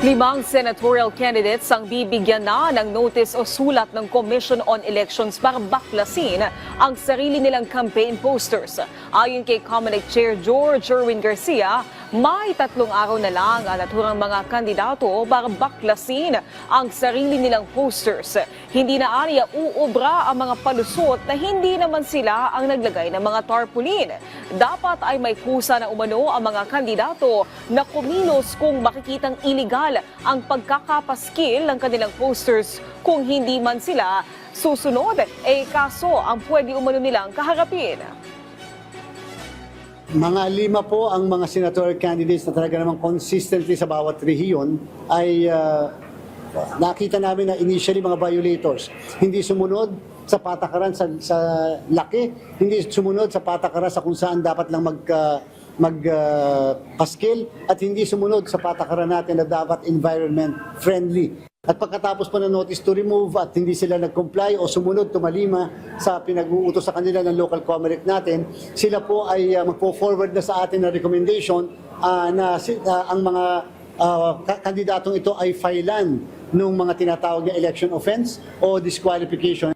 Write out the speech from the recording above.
5 senatorial candidates ang bibigyan na ng notice o sulat ng Commission on Elections para baklasin ang sarili nilang campaign posters. Ayon kay Comelec Chair George Erwin Garcia, may 3 araw na lang ang naturang mga kandidato para baklasin ang sarili nilang posters. Hindi na aniya uubra ang mga palusot na hindi naman sila ang naglagay ng mga tarpaulin. Dapat ay may kusa na umano ang mga kandidato na kumilos kung makikitang iligal ang pagkakapaskil ng kanilang posters kung hindi man sila susunod. Kaso ang pwede umano nilang kaharapin. Mga 5 po ang mga senatorial candidates na talaga namang consistently sa bawat rehiyon ay nakita namin na initially mga violators. Hindi sumunod sa patakaran sa laki, hindi sumunod sa patakaran sa kung saan dapat lang paskil at hindi sumunod sa patakaran natin na dapat environment friendly. At pagkatapos po ng notice to remove at hindi sila nag-comply o sumunod tumalima sa pinag-uutos sa kanila ng local Comelec natin, sila po ay magpo-forward na sa atin na recommendation na ang mga kandidatong ito ay filean ng mga tinatawag na election offense o disqualification.